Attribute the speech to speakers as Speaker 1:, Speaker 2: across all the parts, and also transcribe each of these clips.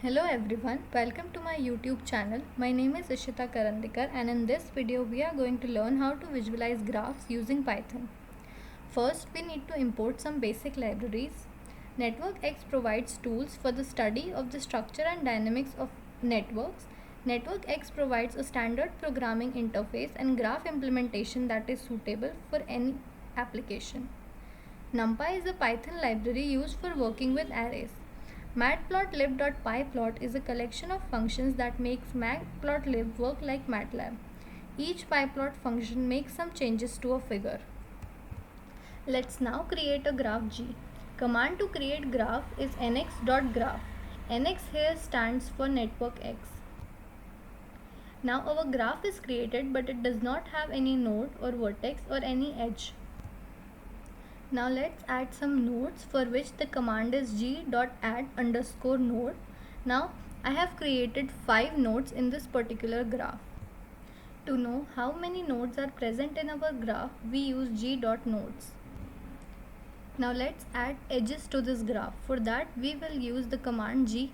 Speaker 1: Hello everyone, welcome to my YouTube channel. My name is Ishita Karandikar and in this video we are going to learn how to visualize graphs using Python. First, we need to import some basic libraries. NetworkX provides tools for the study of the structure and dynamics of networks. NetworkX provides a standard programming interface and graph implementation that is suitable for any application. NumPy is a Python library used for working with arrays. Matplotlib.pyplot is a collection of functions that makes matplotlib work like MATLAB. Each pyplot function makes some changes to a figure. Let's now create a graph G. Command to create graph is nx.graph. Nx here stands for network X. Now our graph is created but it does not have any node or vertex or any edge. Now let's add some nodes for which the command is g.add_node. Now I have created 5 nodes in this particular graph. To know how many nodes are present in our graph, we use g.nodes. Now let's add edges to this graph. For that we will use the command g.add_edge.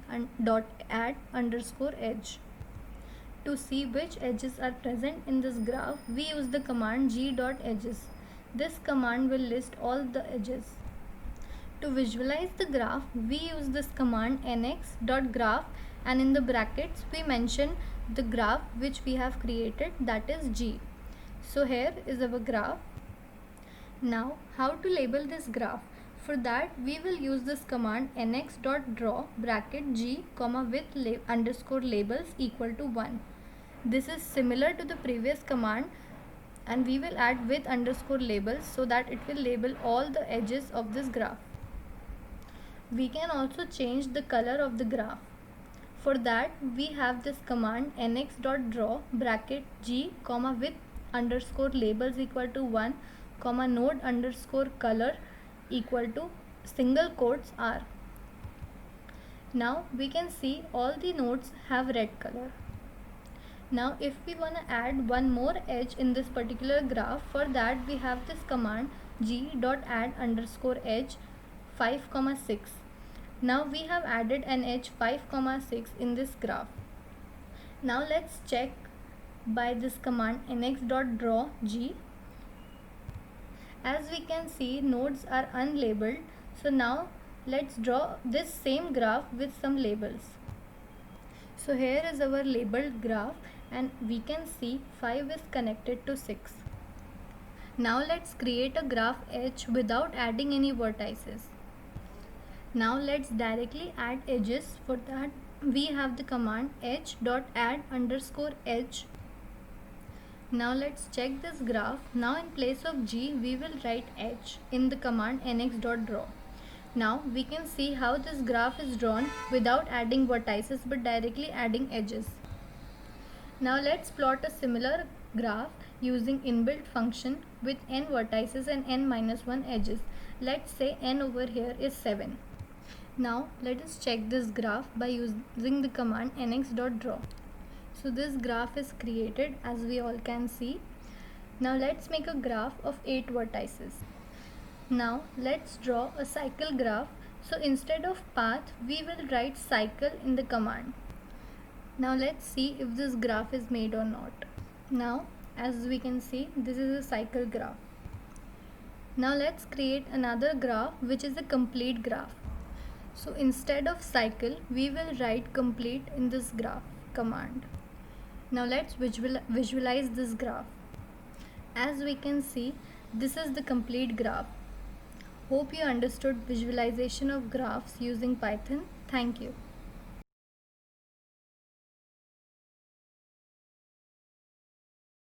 Speaker 1: To see which edges are present in this graph, we use the command g.edges. This command will list all the edges. To visualize the graph, we use this command nx.graph and in the brackets we mention the graph which we have created, that is G. So here is our graph. Now how to label this graph? For that we will use this command nx.draw bracket g comma with _labels equal to 1. This is similar to the previous command and we will add with _labels so that it will label all the edges of this graph. We can also change the color of the graph. For that we have this command nx.draw bracket g comma with _labels equal to 1 comma node _color equal to single quotes r. Now we can see all the nodes have red color. Now if we want to add one more edge in this particular graph, for that we have this command g.add_edge 5,6. Now we have added an edge 5,6 in this graph. Now let's check by this command nx.draw g. As we can see, nodes are unlabeled. So now let's draw this same graph with some labels. So here is our labeled graph and we can see 5 is connected to 6. Now let's create a graph H without adding any vertices. Now let's directly add edges. For that we have the command h.add_edge. Now let's check this graph. Now in place of G we will write H in the command nx.draw. Now we can see how this graph is drawn without adding vertices but directly adding edges. Now let's plot a similar graph using inbuilt function with n vertices and n-1 edges. Let's say n over here is 7. Now let us check this graph by using the command nx.draw. So this graph is created as we all can see. Now let's make a graph of 8 vertices. Now let's draw a cycle graph. So instead of path we will write cycle in the command. Now let's see if this graph is made or not. Now as we can see, this is a cycle graph. Now let's create another graph which is a complete graph. So instead of cycle we will write complete in this graph command. Now let's visualize this graph. As we can see, this is the complete graph. Hope you understood visualization of graphs using Python. Thank you.